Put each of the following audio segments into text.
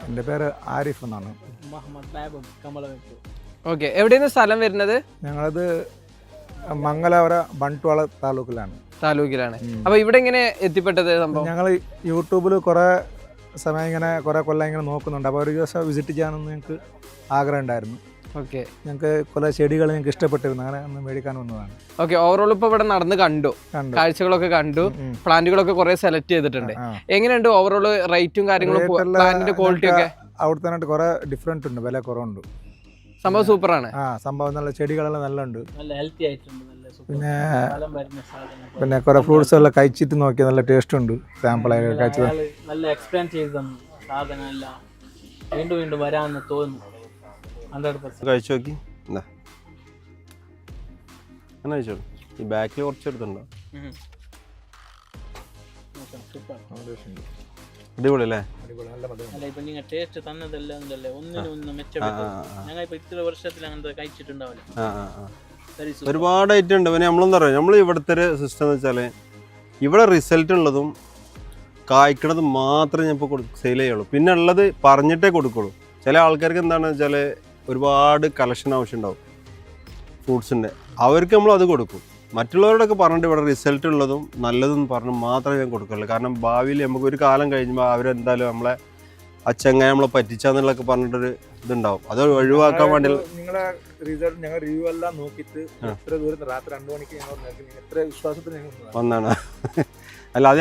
എൻ്റെ പേര് ആരിഫ് എന്നാണ്. ഓക്കെ, എവിടെയാണ് സ്ഥലം വരുന്നത്? ഞങ്ങളത് മംഗലാപുര ബൺട്വാള താലൂക്കിലാണ്. അപ്പൊ ഇവിടെ എങ്ങനെ എത്തിപ്പെട്ടത് സംഭവം? ഞങ്ങൾ യൂട്യൂബിൽ കുറേ സമയം ഇങ്ങനെ കുറേ കൊല്ലം ഇങ്ങനെ നോക്കുന്നുണ്ട്. അപ്പോൾ ഒരു ദിവസം വിസിറ്റ് ചെയ്യാനൊന്നും ഞങ്ങൾക്ക് ആഗ്രഹം ഉണ്ടായിരുന്നു. ഓക്കെ, ഞങ്ങൾക്ക് കുറേ ചെടികൾ ഞങ്ങൾക്ക് ഇഷ്ടപ്പെട്ടിരുന്നു, അങ്ങനെ ഒന്ന് മേടിക്കാൻ വന്നതാണ്. ഓക്കെ, ഓവറോൾ ഇപ്പൊ ഇവിടെ നടന്ന് കണ്ടു, കാഴ്ചകളൊക്കെ കണ്ടു, പ്ലാന്റുകളൊക്കെ കുറെ സെലക്ട് ചെയ്തിട്ടുണ്ട്. എങ്ങനെയുണ്ട് ഓവറോൾ റേറ്റും കാര്യങ്ങളും പ്ലാന്റിന്റെ ക്വാളിറ്റി ഒക്കെ? അവിടെ തന്നെ കുറേ ഡിഫറൻറ്റ് ഉണ്ട്, വില കുറവുണ്ട്. സംഭവം സൂപ്പറാണ്. സംഭവം നല്ല ചെടികളെല്ലാം നല്ല ഉണ്ട്. പിന്നെ പിന്നെ കുറേ ഫ്രൂട്ട്സ് എല്ലാം കഴിച്ചിട്ട് നോക്കിയാൽ നല്ല ടേസ്റ്റ് ഉണ്ട്. സാമ്പിളായി കഴിച്ചത് നല്ല എക്സ്പ്ലെയിൻ ചെയ്ത് തന്നു സാധനം എല്ലാം. വീണ്ടും വീണ്ടും വരാമെന്ന് തോന്നുന്നു. 100% കഴിച്ചു നോക്കി. എന്താ അങ്ങനെ കഴിച്ചോളൂ. ഈ ബാക്കിൽ കുറച്ച് എടുത്തുണ്ടോ? അടിപൊളി അല്ലേ? അല്ല, ഇപ്പൊ നിങ്ങൾ ടേസ്റ്റ് തന്നതെല്ലാം ഉണ്ടല്ലേ, ഒന്നിനൊന്നും മെച്ചപ്പെട്ടു. ഞങ്ങൾ ഇപ്പൊ ഇത്ര വർഷത്തിൽ അങ്ങനത്തെ കഴിച്ചിട്ടുണ്ടാവില്ല. ഒരുപാട് ഐറ്റം ഉണ്ട്. പിന്നെ നമ്മളെന്താ പറയുക, നമ്മൾ ഇവിടുത്തെ ഒരു സിസ്റ്റം എന്ന് വെച്ചാൽ ഇവിടെ റിസൾട്ട് ഉള്ളതും കായ്ക്കണതും മാത്രമേ ഞാൻ ഇപ്പോൾ സെയിൽ ചെയ്യുള്ളൂ. പിന്നെ ഉള്ളത് പറഞ്ഞിട്ടേ കൊടുക്കുള്ളൂ. ചില ആൾക്കാർക്ക് എന്താണെന്ന് വെച്ചാൽ ഒരുപാട് കളക്ഷൻ ആവശ്യമുണ്ടാവും ഫ്രൂട്ട്സിൻ്റെ, അവർക്ക് നമ്മൾ അത് കൊടുക്കും. മറ്റുള്ളവരോടൊക്കെ പറഞ്ഞിട്ട് ഇവിടെ റിസൾട്ട് ഉള്ളതും നല്ലതെന്ന് പറഞ്ഞ് മാത്രമേ ഞാൻ കൊടുക്കുള്ളൂ. കാരണം ഭാവിയിൽ നമുക്ക് ഒരു കാലം കഴിയുമ്പോൾ അവരെന്തായാലും നമ്മളെ അച്ചങ്ങനെ നമ്മളെ പറ്റിച്ചാന്നുള്ളതൊക്കെ പറഞ്ഞിട്ടൊരു ഇതുണ്ടാവും. അത് ഒഴിവാക്കാൻ വേണ്ടി നിങ്ങളെ റിസൾട്ട് ഞങ്ങൾ റിവ്യൂ എല്ലാം നോക്കിയിട്ട് എത്ര ദൂരം രാത്രി 2 മണിക്ക് എത്ര വിശ്വാസത്തിൽ വന്നാണ്. അല്ല, അത്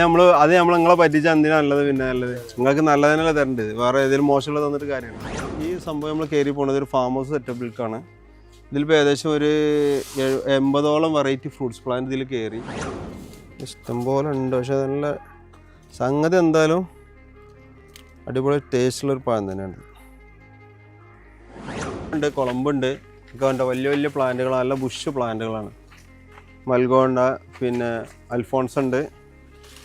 നമ്മൾ നിങ്ങളെ പറ്റിച്ചാൽ എന്തിനാ നല്ലത്? പിന്നെ നല്ലത് നിങ്ങൾക്ക് നല്ലതിനല്ല തരേണ്ടത്, വേറെ ഏതെങ്കിലും മോശമുള്ളത് തന്നിട്ട് കാര്യമാണ്. ഈ സംഭവം നമ്മൾ കയറി പോകുന്നത് ഒരു ഫാം ഹൗസ് സെറ്റപ്പിലേക്കാണ്. ഇതിലിപ്പോൾ ഏകദേശം ഒരു 80ഓളം വെറൈറ്റി ഫ്രൂട്ട്സ് പ്ലാന്റ് ഇതിൽ കയറി. ഇഷ്ടംപോലെ ഉണ്ട്. പക്ഷെ നല്ല സംഗതി എന്തായാലും അടിപൊളി ടേസ്റ്റുള്ളൊരു പഴം തന്നെയാണ്. ഉണ്ട്, കുളമ്പുണ്ട്, ഒക്കെ ഉണ്ട്. വലിയ വലിയ പ്ലാന്റുകളാണ്, നല്ല ബുഷ് പ്ലാന്റുകളാണ്. മൽഗോണ്ട, പിന്നെ അൽഫോൺസ് ഉണ്ട്.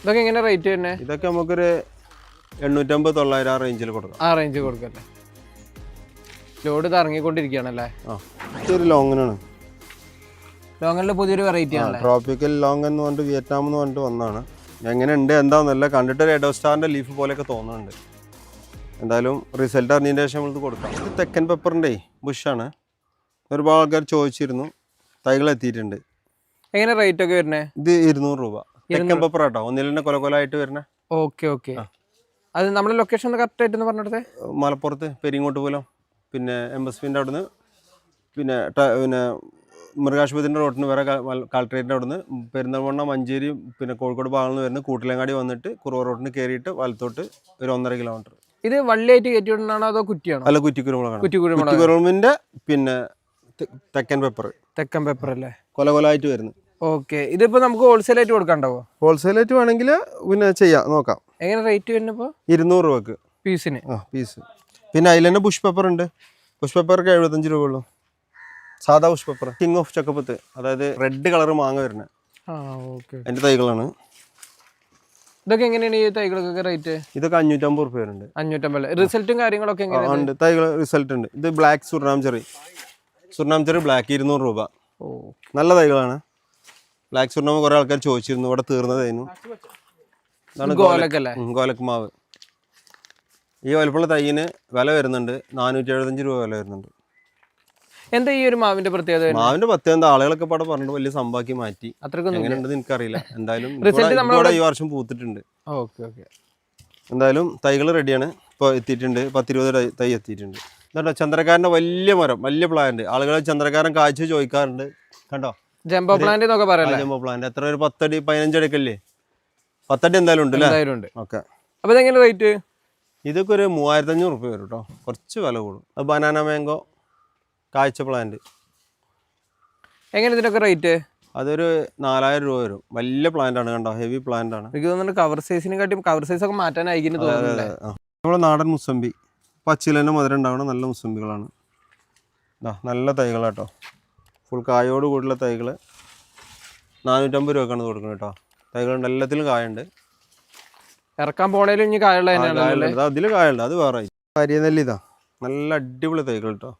ഇതൊക്കെ എങ്ങനെ റേറ്റ് തന്നെ? ഇതൊക്കെ നമുക്കൊരു 850-900 ആ റേഞ്ചിൽ കൊടുക്കാം. ആ റേഞ്ച് കൊടുക്കല്ലേ? ലോഡ് ഇറങ്ങിക്കൊണ്ടിരിക്കുകയാണല്ലേ? ഇതൊരു ലോങ്ങനാണ്. ലോങ്ങനിൽ പുതിയൊരു വെറൈറ്റി ആണ്, ട്രോപ്പിക്കൽ ലോങ് എന്ന് പറഞ്ഞിട്ട് വിയറ്റ്നാം എന്ന് പറഞ്ഞിട്ട് വന്നതാണ്. എങ്ങനെ ഉണ്ട് എന്താണെന്നല്ല, കണ്ടിട്ട് ഒരു എഡോസ്റ്റാറിൻ്റെ ലീഫ് പോലെയൊക്കെ തോന്നുന്നുണ്ട്. എന്തായാലും റിസൾട്ട് അറിഞ്ഞതിന് ശേഷം നമ്മളിത് കൊടുക്കാം. ഇത് തെക്കൻ പെപ്പറിൻ്റെ ബുഷാണ്. ഒരുപാട് ആൾക്കാർ ചോദിച്ചിരുന്നു, തൈകൾ എത്തിയിട്ടുണ്ട്. എങ്ങനെ റേറ്റ് ഒക്കെ വരുന്നത്? ഇത് 200 രൂപ. തെക്കൻ പെപ്പർ കേട്ടോ, ഒന്നിൽ കൊലകൊലായിട്ട് വരുന്ന. ഓക്കെ ഓക്കെ, അത് നമ്മുടെ ലൊക്കേഷൻ കറക്റ്റ് ആയിട്ട് പറഞ്ഞിടത്തെ? മലപ്പുറത്ത് പെരിങ്ങോട്ട് പോലോ, പിന്നെ MSPൻ്റെ അവിടുന്ന്, പിന്നെ മൃഗാശുപത്രിൻ്റെ റോഡിന് വേറെ കളക്ട്രേറ്റിൻ്റെ അവിടുന്ന്, പെരിന്തൽമണ്ണ, മഞ്ചേരി, പിന്നെ കോഴിക്കോട് ഭാഗങ്ങളിൽ നിന്ന് വരുന്ന കൂട്ടിലങ്ങാടി വന്നിട്ട് കുറവ് റോഡിന് കയറിയിട്ട് വലത്തോട്ട് ഒരു 1.5 കിലോമീറ്റർ. ഇത് വള്ളിയായിട്ട് കയറ്റിവിടുന്നതാണോ അതോ കുറ്റിയാണോ? അല്ല, കുറ്റിക്കുരുമുളകാണ്. പിന്നെ തെക്കൻ പെപ്പർ അല്ലേ? കൊലകൊലായിട്ട് വരുന്നത്. ഓക്കെ, ഇതിപ്പോ നമുക്ക് ഹോൾസെയിൽ ആയിട്ട് കൊടുക്കാണ്ടാവോ? ഹോൾസെയിലായിട്ട് വേണമെങ്കിൽ പിന്നെ ചെയ്യാം, നോക്കാം. എങ്ങനെ റേറ്റ് വരുന്നപ്പോ? 200 രൂപക്ക് പീസിന്. പീസ്. പിന്നെ അതിൽ തന്നെ ബുഷ് പെപ്പർ ഉണ്ട്. ബുഷ് പെപ്പർക്ക് 75 രൂപ ഉള്ളൂ. സാധാ ബുഷ് പെപ്പർ, കിങ് ഓഫ് ചക്കപ്പത്ത്, അതായത് റെഡ് കളർ മാങ്ങ വരുന്നത്, അതിന്റെ തൈകളാണ്. ഇതൊക്കെ എങ്ങനെയാണ് ഈ തൈകൾക്കൊക്കെ റേറ്റ്? ഇതൊക്കെ 550 രൂപ വരുന്നുണ്ട്. 550. റിസൾട്ടും കാര്യങ്ങളൊക്കെ ഉണ്ട്, തൈകൾ റിസൾട്ട് ഉണ്ട്. ഇത് ബ്ലാക്ക് സുർനാം ചെറി ബ്ലാക്ക് 200 രൂപ. നല്ല തൈകളാണ്. ബ്ലാക്ക് സുർനാമ കുറെ ആൾക്കാർ ചോദിച്ചിരുന്നു, ഇവിടെ തീർന്നതായിരുന്നു. ഗോലക്ക് മാവ്. ഈ വലുപ്പമുള്ള തൈയിന് വില വരുന്നുണ്ട് 475 രൂപ വില വരുന്നുണ്ട്. എന്താ ഈ ഒരു മാവിന്റെ പ്രത്യേകത? മാവിന്റെ പ്രത്യേകത ആളുകളൊക്കെ പാടെ പറഞ്ഞിട്ട് വലിയ സംഭവമാക്കി മാറ്റി. എങ്ങനെയുണ്ടെന്ന് എനിക്കറിയില്ല. എന്തായാലും ഈ വർഷം പൂത്തിട്ടുണ്ട്. എന്തായാലും തൈകൾ റെഡിയാണ്, ഇപ്പോൾ എത്തിയിട്ടുണ്ട്. 10-20 തൈ എത്തിയിട്ടുണ്ട്. എന്താ ചന്ദ്രക്കാരന്റെ വലിയ മരം, വലിയ പ്ലാന്റ്. ആളുകൾ ചന്ദ്രക്കാരൻ കാഴ്ച ചോദിക്കാറുണ്ട്. കണ്ടോ, ജംബോ പ്ലാന്റ് എന്നൊക്കെ പറയാം. ജംബോ പ്ലാന്റ് എത്ര, ഒരു 10 അടി 15 അടി ഒക്കെ അല്ലേ? 10 അടി എന്തായാലും ഉണ്ട് അല്ലേ? ഓക്കെ. അപ്പൊ ഇതെങ്ങനെ റേറ്റ്? ഇതൊക്കെ ഒരു 3500 രൂപ വരും കേട്ടോ, കുറച്ച് വില കൂടും. ബനാന മാംഗോ കാഴ്ച പ്ലാന്റ് എങ്ങനെ ഇതിനൊക്കെ റേറ്റ്? അതൊരു 4000 രൂപ വരും. വലിയ പ്ലാന്റ് ആണ്, കണ്ടോ, ഹെവി പ്ലാന്റ് ആണ്. എനിക്ക് തോന്നുന്നു കവർ സൈസിനെ കാട്ടി കവർ സൈസ് ഒക്കെ മാറ്റാനായിരിക്കും തോന്നുന്നില്ലേ? നമ്മുടെ നാടൻ മുസമ്പി, പച്ചില തന്നെ മധുരം ഉണ്ടാവണം, നല്ല മുസമ്പികളാണ്. നല്ല തൈകളാട്ടോ, ഫുൾ കായോട് കൂടിയുള്ള തൈകൾ 450 രൂപക്കാണ് കൊടുക്കുന്നത് കേട്ടോ. തൈകളുണ്ട്, എല്ലാത്തിലും കായുണ്ട്. ഇറക്കാൻ പോണേലും ഇനി കായുള്ള അതിൽ കായുണ്ട്, അത് വേറെ. കരിനെല്ലി ഇതാ, നല്ല അടിപൊളി തൈകൾ കേട്ടോ.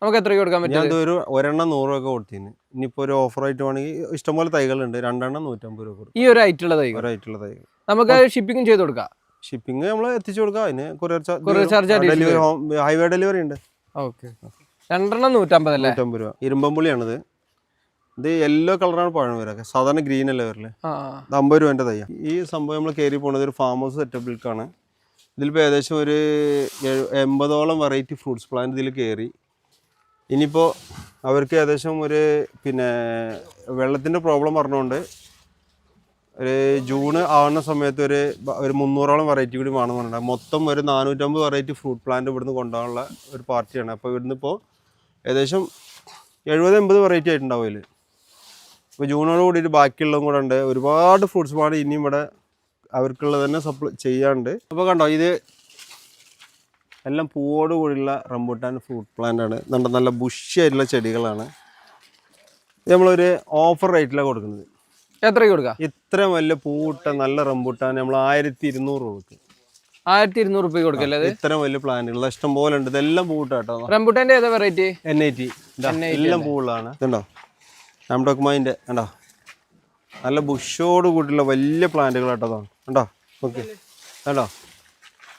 നമുക്ക് എത്ര കൊടുക്കാൻ പറ്റും? ഞാൻ ഒരെണ്ണം 100 രൂപ കൊടുത്തിന്. ഇനിയിപ്പോൾ ഒരു ഓഫറായിട്ട് വേണമെങ്കിൽ ഇഷ്ടംപോലെ തൈകളുണ്ട്, 2 എണ്ണം 150 രൂപ കൊടുക്കും. ഈ ഒരു ഐറ്റുള്ള തൈകൾ തൈകൾ നമുക്ക് ഷിപ്പിംഗ് ചെയ്ത് കൊടുക്കാം. ഷിപ്പിംഗ് നമ്മൾ എത്തിച്ചു കൊടുക്കാം. അതിന് Courier courier charge charge delivery highway delivery ഉണ്ട്. ഓക്കെ, 2 150 അല്ലേ? 150 രൂപ. ഇരുമ്പമ്പുളിയാണിത്. ഇത് യെല്ലോ കളറാണ് പഴം വരിക, സാധാരണ ഗ്രീൻ അല്ലേ വരില്ലേ. ഇത് 50 രൂപേൻ്റെ തയ്യ. ഈ സംഭവം നമ്മൾ കയറി പോകുന്നത് ഒരു ഫാം ഹൗസ് സെറ്റപ്പിലേക്കാണ്. ഇതിലിപ്പോൾ ഏകദേശം ഒരു 80ഓളം വെറൈറ്റി ഫ്രൂട്ട്സ് പ്ലാന്റ് ഇതിൽ കയറി. ഇനിയിപ്പോൾ അവർക്ക് ഏകദേശം ഒരു പിന്നെ വെള്ളത്തിൻ്റെ പ്രോബ്ലം പറഞ്ഞുകൊണ്ട് ഒരു ജൂൺ ആവുന്ന സമയത്ത് ഒരു 300ഓളം വെറൈറ്റി കൂടി വേണമെന്നുണ്ട്. മൊത്തം ഒരു 450 വെറൈറ്റി ഫ്രൂട്ട് പ്ലാന്റ് ഇവിടുന്ന് കൊണ്ടുപോകാനുള്ള ഒരു പാർട്ടിയാണ്. അപ്പോൾ ഇവിടുന്ന് ഇപ്പോൾ ഏകദേശം 70-80 വെറൈറ്റി ആയിട്ടുണ്ടാവും ഇതിൽ. ഇപ്പോൾ ജൂണോട് കൂടിയിട്ട് ബാക്കിയുള്ളതും കൂടെ ഉണ്ട്. ഒരുപാട് ഫ്രൂട്ട്സ് പ്ലാന്റ് ഇനിയും ഇവിടെ അവർക്കുള്ളത് തന്നെ സപ്ലൈ ചെയ്യാണ്ട്. അപ്പോൾ കണ്ടോ, ഇത് എല്ലാം പൂവോട് കൂടിയുള്ള റംബൂട്ടാൻ ഫ്രൂട്ട് പ്ലാന്റ് ആണ്. നല്ല ബുഷി ആയിട്ടുള്ള ചെടികളാണ്. ഇത് നമ്മളൊരു ഓഫർ റേറ്റിലാണ് കൊടുക്കുന്നത്. എത്രയ്ക്ക് കൊടുക്കാം? ഇത്രയും വലിയ പൂവിട്ട നല്ല റംബൂട്ടാൻ നമ്മൾ 1200 കൊടുക്കും. 1200 രൂപ കൊടുക്കല്ലേ? ഇത്രയും വലിയ പ്ലാന്റുകൾ ഇഷ്ടം പോലെ ഉണ്ട്. ഇതെല്ലാം പൂവിട്ട കേട്ടോ. റംബൂട്ടാന്റെ ഏതാ വെറൈറ്റി? NIT. എല്ലാം പൂവുള്ളതാണ്. ഇതുണ്ടോ നാംഡോക്മായിൻ്റെ കണ്ടോ, നല്ല ബുഷോട് കൂടിയുള്ള വലിയ പ്ലാന്റുകൾ കേട്ടോ. കണ്ടോ, ഓക്കെ കണ്ടോ,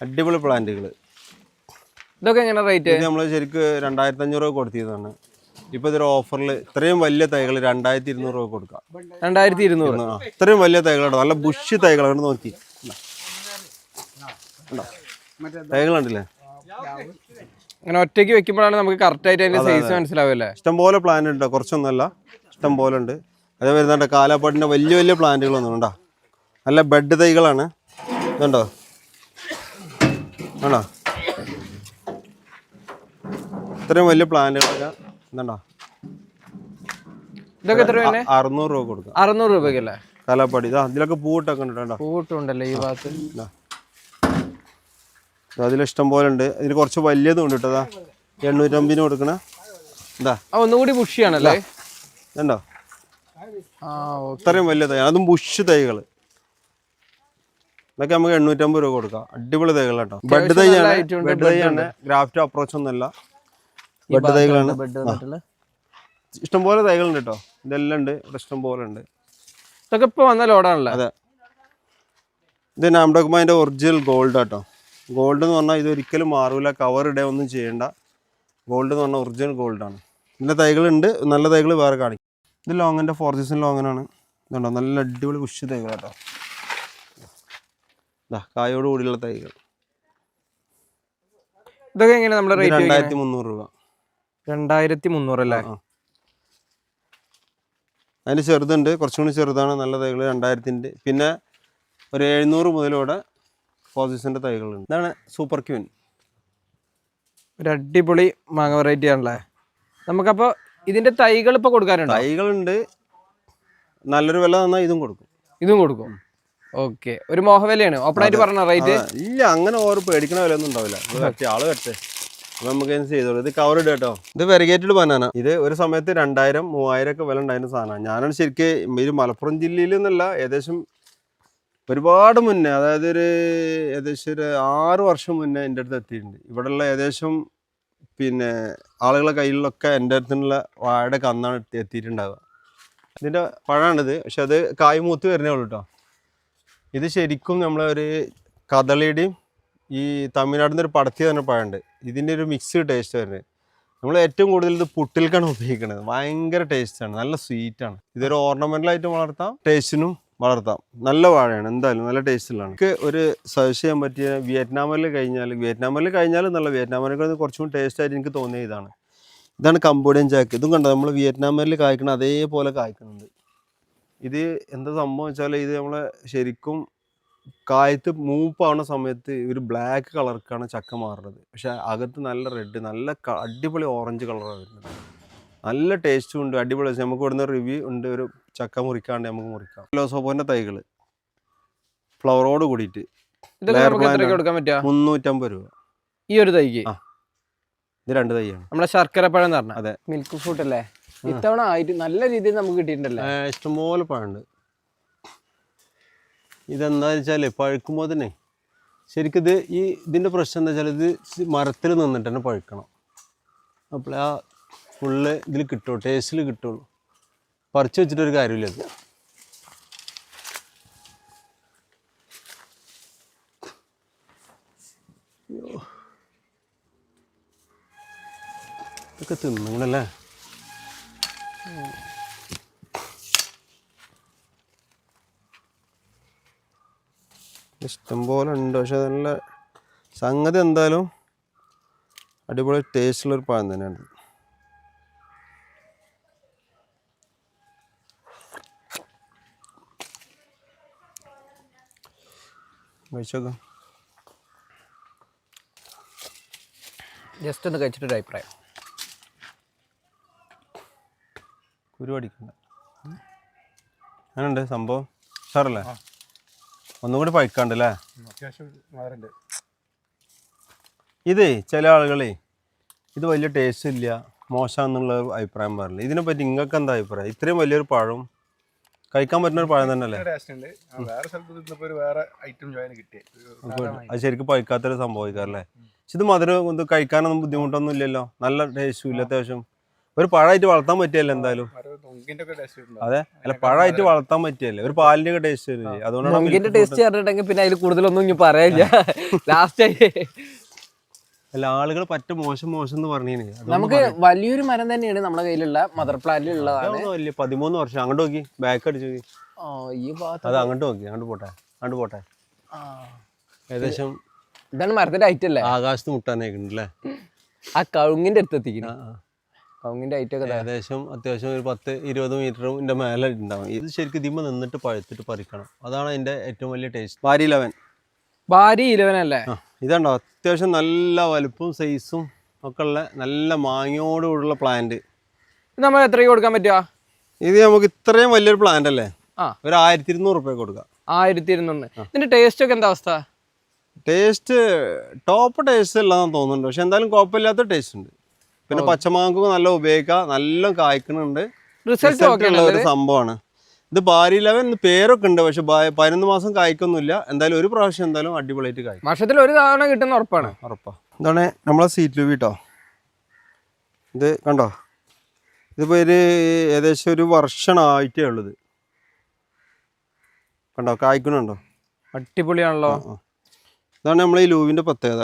അടിപൊളി പ്ലാന്റുകൾ. ഇതൊക്കെ എങ്ങനെ റേറ്റ്? ഇത് നമ്മൾ ശരിക്കും 2500 രൂപ കൊടുത്തിയതാണ്. ഇപ്പോൾ ഇതൊരു ഓഫറിൽ ഇത്രയും വലിയ തൈകൾ 2200 രൂപ കൊടുക്കാം. 2200? ഇത്രയും വലിയ തൈകളാണ്, നല്ല ബുഷ് തൈകളാണ്. നോക്കി തൈകൾ കണ്ടില്ലേ? അങ്ങനെ ഒറ്റയ്ക്ക് വെക്കുമ്പോഴാണ് നമുക്ക് കറക്റ്റ് ആയിട്ട് അതിന്റെ സൈസ് മനസ്സിലാവില്ലേ? ഇഷ്ടംപോലെ പ്ലാന്റ് ഉണ്ട്, കുറച്ചൊന്നുമല്ല, ഇഷ്ടം പോലെ ഉണ്ട്. അതേ വരുന്നുണ്ട് കാലാപ്പാട്ടിൻ്റെ വലിയ വലിയ പ്ലാന്റുകളൊന്നും ഉണ്ടോ, നല്ല ബെഡ് തൈകളാണ്. ഇതുണ്ടോ ആണോ, ഇത്രയും വലിയ പ്ലാന്റുകളൊക്കെ ഇതുണ്ടോ. ഇതൊക്കെ എത്ര? 600 രൂപ കൊടുക്കാം. 600 രൂപയ്ക്കല്ലേ കാലാപ്പാടി? ഇതാ ഇതിലൊക്കെ പൂവിട്ടൊക്കെ ഉണ്ട് കേട്ടോ. പൂട്ടുണ്ടല്ലേ ഈ ഭാഗത്ത്? അതിലിഷ്ടം പോലെ ഉണ്ട്. ഇതിൽ കുറച്ച് വലിയതും ഉണ്ട് കേട്ടോ. 850 കൊടുക്കണ. എന്താ ഒന്നുകൂടി ബുഷിയാണല്ലേ? ഉണ്ടോ, ഇത്രയും വലിയ തൈ, അതും ബുഷ് തൈകൾ. ഇതൊക്കെ നമുക്ക് 850 രൂപ കൊടുക്കാം. അടിപൊളി തൈകൾ കേട്ടോ. ബെഡ് തൈയാണ്, ബെഡ് തൈയാണ്, ഗ്രാഫ്റ്റ് അപ്രോച്ച് ഒന്നുമല്ല, ബെഡ് തൈകളാണ്. ഇഷ്ടംപോലെ തൈകളുണ്ട് കേട്ടോ. ഇതെല്ലാം ഉണ്ട് ഇവിടെ, ഇഷ്ടം പോലെ ഉണ്ട്. ഇതൊക്കെ ഇപ്പൊ വന്ന ലോഡാണല്ലോ. അതെ, ഇത് നാംഡോക്മാൻ്റെ ഒറിജിനൽ ഗോൾഡ് കേട്ടോ. ഗോൾഡ് എന്ന് പറഞ്ഞാൽ ഇത് ഒരിക്കലും മാറൂല, കവർ ഇടേ ഒന്നും ചെയ്യേണ്ട. ഗോൾഡ് എന്ന് പറഞ്ഞാൽ ഒറിജിനൽ ഗോൾഡാണ്. ഇതിൻ്റെ തൈകളുണ്ട്, നല്ല തൈകൾ വേറെ കാണിക്കും. ഇത് ലോങ്ങിൻ്റെ 4 സീസൺ ലോങ്ങനാണ്. ഇതുണ്ടോ, നല്ല അടിപൊളി കുഷ് തൈകൾ കേട്ടോ. ഇതാ കായോട് കൂടിയുള്ള തൈകൾ. ഇതൊക്കെ എങ്ങനെ നമ്മുടെ റേറ്റ്? 2300 രൂപ. 2300 അല്ലേ? അതിന് ചെറുതുണ്ട്, കുറച്ചും കൂടി ചെറുതാണ്. നല്ല തൈകൾ 2000-ൻ്റെ. പിന്നെ ഒരു 700 മുതലൂടെ 4 സീസണിൻ്റെ തൈകളുണ്ട്. ഇതാണ് സൂപ്പർ ക്യൂൻ. ഒരു അടിപൊളി മാങ്ങ വെറൈറ്റി ആണല്ലേ. നമുക്കപ്പോൾ ഇതിന്റെ തൈകൾ ഇപ്പൊ കൊടുക്കാനുണ്ട്? തൈകളുണ്ട്, നല്ലൊരു വില തന്നാൽ ഇതും കൊടുക്കും. ഇതും കൊടുക്കും. ഓക്കെ, ഒരു മോഹവിലയാണ് ഓപ്പൺ ആയിട്ട് പറഞ്ഞ റേറ്റ്? ഇല്ല, അങ്ങനെ ഓരോ പേടിക്കണ വില ഒന്നും ഉണ്ടാവില്ല. ആള് വരട്ടെ, നമുക്ക് ചെയ്തോളൂ. ഇത് കവർ ഇടുക കേട്ടോ. ഇത് വെരിഗേറ്റഡ് ബനാന. ഇത് ഒരു സമയത്ത് 2000-3000 ഒക്കെ വില ഉണ്ടായിരുന്ന സാധനമാണ്. ഞാനാണ് ശരിക്കും ഒരു മലപ്പുറം ജില്ലയിൽ നിന്നല്ല, ഏകദേശം ഒരുപാട് മുന്നേ, അതായത് ഏകദേശം ഒരു 6 വർഷം മുന്നേ എൻ്റെ അടുത്ത് എത്തിയിട്ടുണ്ട്. ഇവിടെയുള്ള ഏകദേശം പിന്നെ ആളുകളെ കയ്യിലൊക്കെ എൻ്റെ അടുത്തുള്ള വാഴയുടെ കന്നാണ് എത്തിയിട്ടുണ്ടാവുക. ഇതിൻ്റെ പഴമാണിത്, പക്ഷെ അത് കായ് മൂത്ത് വരുന്നേ ഉള്ളൂ കേട്ടോ. ഇത് ശരിക്കും നമ്മളൊരു കദളിയുടെയും ഈ തമിഴ്നാട്ടിൽ നിന്ന് ഒരു പടത്തി തന്നെ പഴമുണ്ട്. ഇതിൻ്റെ ഒരു മിക്സ് ടേസ്റ്റ് വരുന്നത്. നമ്മൾ ഏറ്റവും കൂടുതൽ ഇത് പുട്ടിൽക്കാണ് ഉപയോഗിക്കുന്നത്. ഭയങ്കര ടേസ്റ്റാണ്, നല്ല സ്വീറ്റാണ്. ഇതൊരു ഓർണമെൻ്റലായിട്ട് വളർത്താം, ടേസ്റ്റിനും വളർത്താം. നല്ല വാഴയാണ്, എന്തായാലും നല്ല ടേസ്റ്റിലാണ്. എനിക്ക് ഒരു സജസ്റ്റ് ചെയ്യാൻ പറ്റിയ വിയറ്റ്നാമിൽ കഴിഞ്ഞാൽ നല്ല വിയറ്റ്നാമിനൊക്കെ കുറച്ചും ടേസ്റ്റായിട്ട് എനിക്ക് തോന്നിയ ഇതാണ് കംബോഡിയൻ ജാക്ക്. ഇതും കണ്ടോ, നമ്മൾ വിയറ്റ്നാമിൽ കായ്ക്കണം അതേപോലെ കായ്ക്കുന്നുണ്ട്. ഇത് എന്താ സംഭവം വെച്ചാൽ, ഇത് നമ്മളെ ശരിക്കും കായത്ത് മൂപ്പാവുന്ന സമയത്ത് ഒരു ബ്ലാക്ക് കളർക്കാണ് ചക്ക മാറുന്നത്. പക്ഷെ അകത്ത് നല്ല റെഡ്, നല്ല അടിപൊളി ഓറഞ്ച് കളറാണ് വരുന്നത്. നല്ല ടേസ്റ്റും ഉണ്ട്, അടിപൊളി. നമുക്ക് ഇവിടുന്ന് റിവ്യൂ ഉണ്ട്, ഒരു ചക്ക മുറിക്കാണ്ട് നമുക്ക് മുറിക്കാം. ഫിലോസോഫോന്റെ തൈകൾ ഫ്ലവറോട് കൂടിയിട്ട് 350 രൂപ ഈ ഒരു തൈക്ക്. ഇത് 2 തൈയാണ്. നമ്മുടെ ശർക്കര പഴം എന്ന് പറഞ്ഞാൽ അതെ, മിൽക്ക് ഫ്രൂട്ട് അല്ലേ? ഇത്തവണ ആയിട്ട് നല്ല രീതിയിൽ നമുക്ക് കിട്ടിയിട്ടുണ്ടല്ലേ? ഇഷ്ടംപോലെ പഴമുണ്ട്. ഇതെന്താ വെച്ചാൽ പഴുക്കുമ്പോൾ തന്നെ ശരിക്കും ഇതിൻ്റെ പ്രശ്നം എന്താ വെച്ചാൽ, ഇത് മരത്തിൽ നിന്നിട്ട് തന്നെ പഴുക്കണം. അപ്പോൾ ആ ഫുള്ള് ഇതിൽ കിട്ടുള്ളൂ, ടേസ്റ്റിൽ കിട്ടുള്ളൂ. പറിച്ചു വെച്ചിട്ടൊരു കാര്യമില്ല. ഇത് ഇതൊക്കെ തിന്നണല്ലേ. ഇഷ്ടം പോലെ ഉണ്ട്. പക്ഷെ നല്ല സംഗതി എന്തായാലും അടിപൊളി ടേസ്റ്റുള്ളൊരു പഴം തന്നെയാണ്. കഴിച്ചോക്കാം. ജസ്റ്റ് ഒന്ന് കഴിച്ചിട്ടൊരു അഭിപ്രായം. കുരു അടിക്കണ്ട. അങ്ങനെയുണ്ട് സംഭവം. സാറല്ലേ ഒന്നും കൂടി പഴിക്കാണ്ടല്ലേ. ഇതേ ചില ആളുകളെ ഇത് വലിയ ടേസ്റ്റ് ഇല്ല, മോശമാണെന്നുള്ള അഭിപ്രായം പറയില്ല. ഇതിനെപ്പറ്റി നിങ്ങൾക്ക് എന്താ അഭിപ്രായം? ഇത്രയും വലിയൊരു പഴം കഴിക്കാൻ പറ്റുന്ന ഒരു പഴം തന്നെയല്ലേ? അത് ശരിക്കും പഴിക്കാത്തൊരു സംഭവിക്കാറല്ലേ. പക്ഷെ ഇത് മധുരം ഇത് കഴിക്കാനൊന്നും ബുദ്ധിമുട്ടൊന്നും ഇല്ലല്ലോ. നല്ല ടേസ്റ്റും ഇല്ല. അത്യാവശ്യം ഒരു പഴമായിട്ട് വളർത്താൻ പറ്റിയല്ലേ എന്തായാലും. അതെ, അല്ല പഴമായിട്ട് വളർത്താൻ പറ്റിയല്ലേ. ഒരു പാലിന്റെ ഒക്കെ ടേസ്റ്റ് വരില്ലേ. അതുകൊണ്ടാണ് ടേസ്റ്റ് പറഞ്ഞിട്ടെങ്കിൽ പിന്നെ അതിൽ കൂടുതലൊന്നും ഇനി പറയാനില്ല. ലാസ്റ്റ് അല്ല ആളുകൾ പറ്റ മോശം എന്ന് പറഞ്ഞീന്. നമുക്ക് വലിയൊരു മരം തന്നെയാണ് നമ്മുടെ കയ്യിലുള്ള മദർ പ്ലാന്റിൽ ഉള്ളതാണ്. വലിയ 13 വർഷം. അങ്ങോട്ട് നോക്കി, ബാക്ക് അടിച്ചു നോക്കി. ഈ ഭാഗത്ത് അത് അങ്ങോട്ട് നോക്കി, അങ്ങോട്ട് പോട്ടെ. ഏകദേശം ഇതാണ് മരത്തിന്റെ ഹൈറ്റ് അല്ലേ? ആകാശത്ത് മുട്ടാനായിക്കണ്ടല്ലേ. ആ കവുങ്ങിന്റെ അടുത്ത് എത്തിക്കുന്നു. കവുങ്ങിന്റെ ഹൈറ്റ് ഒക്കെ ഏകദേശം അത്യാവശ്യം ഒരു 10-20 മീറ്ററിന്റെ മേലെ ഉണ്ടാവും. ഇത് ശരിക്കും ഇതിമ്മ നിന്നിട്ട് പഴുത്തിട്ട് പറിക്കണം. അതാണ് അതിന്റെ ഏറ്റവും വലിയ ടേസ്റ്റ്. ഭാരി 11 അല്ലേ? ഇതുണ്ടോ അത്യാവശ്യം നല്ല വലുപ്പവും സൈസും ഒക്കെ ഉള്ള നല്ല മാങ്ങയോടുകൂടുള്ള പ്ലാന്റ്. നമ്മൾ എത്രയ്ക്ക് കൊടുക്കാൻ പറ്റുക? ഇത് നമുക്ക് ഇത്രയും വലിയൊരു പ്ലാന്റ് അല്ലേ, ഒരു 1200 റുപ്യ കൊടുക്കാം. 1200. ഇതിന്റെ ടേസ്റ്റ് ഒക്കെ എന്താ അവസ്ഥ? ടേസ്റ്റ് ടോപ്പ് ടേസ്റ്റ് അല്ലാന്ന് തോന്നുന്നുണ്ട്. പക്ഷെ എന്തായാലും കുഴപ്പമില്ലാത്ത ടേസ്റ്റ് ഉണ്ട്. പിന്നെ പച്ചമാങ്ങക്ക് നല്ല ഉപയോഗിക്കാം, നല്ല കായ്ക്കുന്നുണ്ട്. റിസൾട്ട് ഉള്ള ഒരു സംഭവമാണ് ഇത്. ഭാരി 11 പേരൊക്കെ ഉണ്ട്. പക്ഷെ 11 മാസം കായ്ക്കൊന്നുമില്ല. എന്തായാലും ഒരു പ്രാവശ്യം എന്തായാലും അടിപൊളിയായിട്ട് കായ്ക്കും. വർഷത്തിൽ ഒരു തവണ കിട്ടുന്ന ഉറപ്പാണ്. ഇതാണ് നമ്മളെ സീറ്റ് ലൂവി കേട്ടോ. ഇത് കണ്ടോ, ഇതിപ്പോൾ ഒരു ഏകദേശം ഒരു വർഷമായിട്ടേ ഉള്ളത്. കണ്ടോ കായ്ക്കണുണ്ടോ, അടിപൊളിയാണല്ലോ. ഇതാണ് നമ്മളെ ഈ ലൂവിന്റെ പ്രത്യേകത.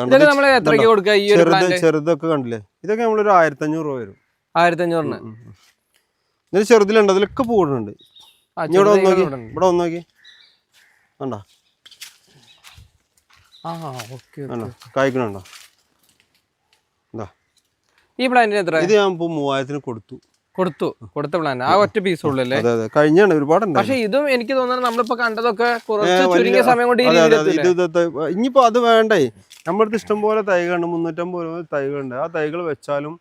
ചെറുതൊക്കെ കണ്ടില്ലേ, ഇതൊക്കെ നമ്മളൊരു 1500 രൂപ വരും. 1500. ഇതിന് ചെറുതിലുണ്ട്, അതിലൊക്കെ പൂടുന്നുണ്ട്. ഇവിടെ ഒന്ന് നോക്കി കണ്ടോ, കായ്ക്കണുണ്ടോ. എന്താ ഈ പ്ലാന്റിന് എത്ര? ഇത് ഞാൻ ഇപ്പോൾ 3000 കൊടുത്ത പ്ലാൻ ആ ഒറ്റ പീസ് ഉള്ളല്ലേ? അതെ കഴിഞ്ഞാണ് ഒരുപാടുണ്ട്. പക്ഷെ ഇതും എനിക്ക് തോന്നുന്നത് നമ്മളിപ്പോ കണ്ടതൊക്കെ കുറച്ച് ചുരുങ്ങിയ സമയം കൊണ്ട് ഇനിയിപ്പോ അത് വേണ്ടേ. നമ്മുടെ അടുത്ത് ഇഷ്ടംപോലെ തൈകളുണ്ട്, 350 രൂപ തൈകളുണ്ട്. ആ തൈകൾ വെച്ചാലും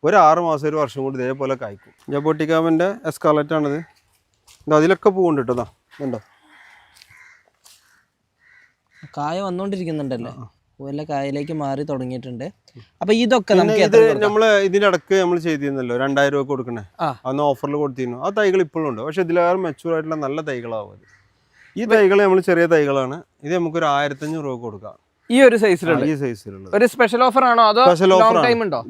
ഒരു 6 മാസം 1 വർഷം കൂടി ഇതേപോലെ കായ്ക്കും. ജബോട്ടിക്കാമിന്റെ എസ്കാലറ്റ് ആണിത്. അതിലൊക്കെ പൂവുണ്ട് കേട്ടോ. ഉണ്ടോ, കായ വന്നോണ്ടിരിക്കുന്നുണ്ടല്ലേ, വല്ല കായയിലേക്ക് മാറി തുടങ്ങിയിട്ടുണ്ട്. അപ്പൊ ഇതൊക്കെ നമ്മള് ഇതിനിടക്ക് നമ്മൾ ചെയ്തിരുന്നല്ലോ 2000 രൂപ കൊടുക്കണേ, അന്ന് ഓഫറിൽ കൊടുത്തിരുന്നു. ആ തൈകൾ ഇപ്പോഴും ഉണ്ട്. പക്ഷെ ഇതിലേറെ മെച്ചൂർ ആയിട്ടുള്ള നല്ല തൈകളാവും അത്. ഈ തൈകൾ നമ്മൾ ചെറിയ തൈകളാണ്. ഇത് നമുക്കൊരു 1500 രൂപ കൊടുക്കാം. ഈ ഒരു സൈസിലുള്ള ഒരു സ്പെഷ്യൽ ഓഫർ ആണോ അതോ ലോങ് ടൈം ഉണ്ടോ?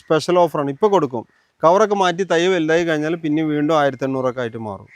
സ്പെഷ്യൽ ഓഫറാണ്. ഇപ്പൊ കൊടുക്കും. കവറൊക്കെ മാറ്റി തൈ വലുതായി കഴിഞ്ഞാൽ പിന്നെ വീണ്ടും 1800 ഒക്കെ ആയിട്ട് മാറും.